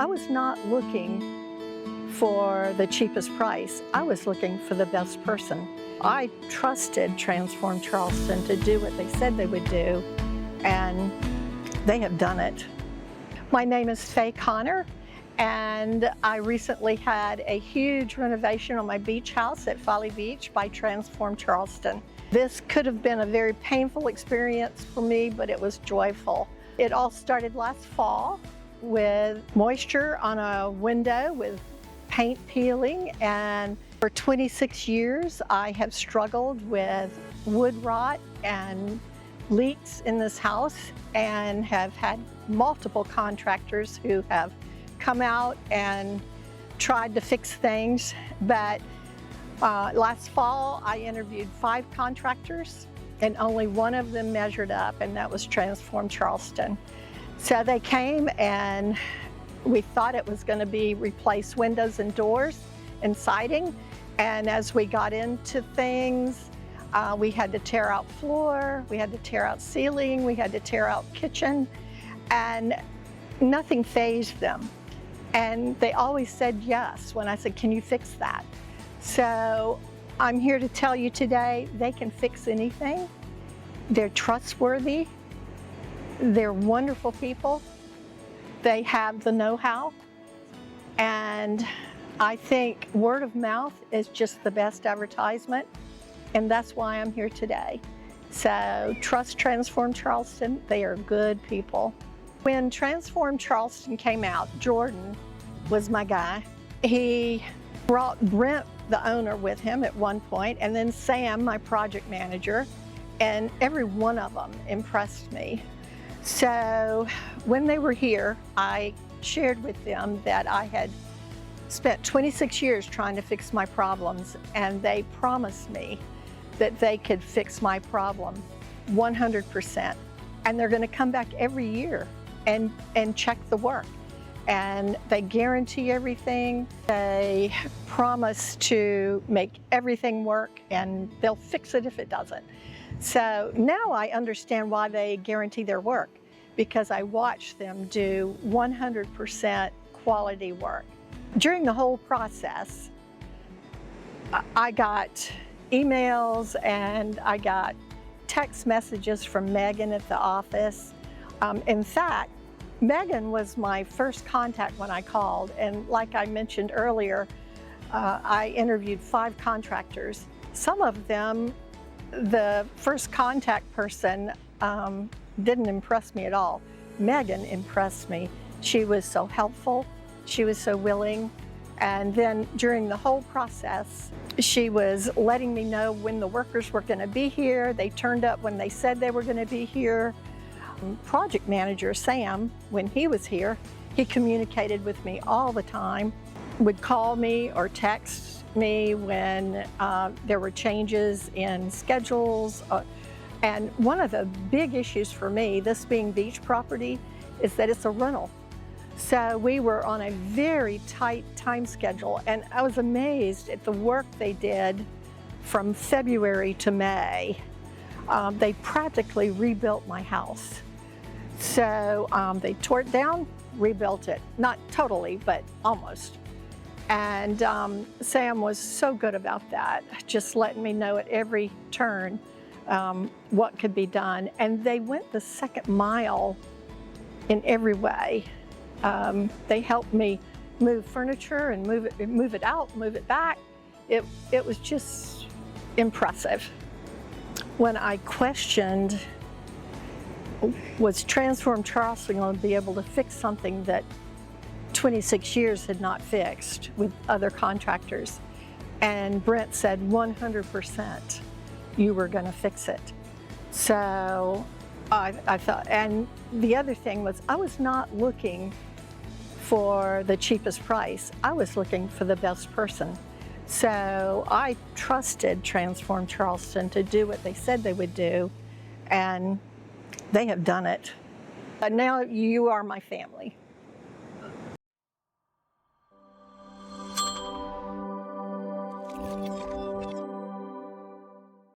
I was not looking for the cheapest price. I was looking for the best person. I trusted Transform Charleston to do what they said they would do, and they have done it. My name is Faye Connor, and I recently had a huge renovation on my beach house at Folly Beach by Transform Charleston. This could have been a very painful experience for me, but it was joyful. It all started last fall with moisture on a window with paint peeling, and for 26 years I have struggled with wood rot and leaks in this house and have had multiple contractors who have come out and tried to fix things, but last fall I interviewed 5 contractors and only one of them measured up, and that was Transform Charleston. So they came and we thought it was going to be replace windows and doors and siding, and as we got into things, we had to tear out floor, we had to tear out ceiling, we had to tear out kitchen, and nothing fazed them. And they always said yes when I said, can you fix that? So I'm here to tell you today, they can fix anything. They're trustworthy. They're wonderful people. They have the know-how. And I think word of mouth is just the best advertisement. And that's why I'm here today. So trust Transform Charleston. They are good people. When Transform Charleston came out, Jordan was my guy. He brought Brent, the owner, with him at one point, and then Sam, my project manager, and every one of them impressed me. So when they were here, I shared with them that I had spent 26 years trying to fix my problems, and they promised me that they could fix my problem 100%. And they're going to come back every year and check the work. And they guarantee everything. They promise to make everything work, and they'll fix it if it doesn't. So now I understand why they guarantee their work, because I watch them do 100% quality work. During the whole process, I got emails and I got text messages from Megan at the office. In fact, Megan was my first contact when I called, and like I mentioned earlier, I interviewed 5 contractors. Some of them, the first contact person didn't impress me at all. Megan impressed me. She was so helpful, she was so willing, and then during the whole process, she was letting me know when the workers were going to be here. They turned up when they said they were going to be here. Project manager Sam, when he was here, he communicated with me all the time, would call me or text me when there were changes in schedules. And one of the big issues for me, this being beach property, is that it's a rental. So we were on a very tight time schedule, and I was amazed at the work they did from February to May. They practically rebuilt my house. So they tore it down, rebuilt it. Not totally, but almost. And Sam was so good about that, just letting me know at every turn what could be done. And they went the second mile in every way. They helped me move furniture and move it out, move it back. It was just impressive. When I questioned, was Transform Charleston going to be able to fix something that 26 years had not fixed with other contractors? And Brent said 100% you were going to fix it. So I thought, and the other thing was, I was not looking for the cheapest price. I was looking for the best person. So I trusted Transform Charleston to do what they said they would do, and they have done it. And now you are my family.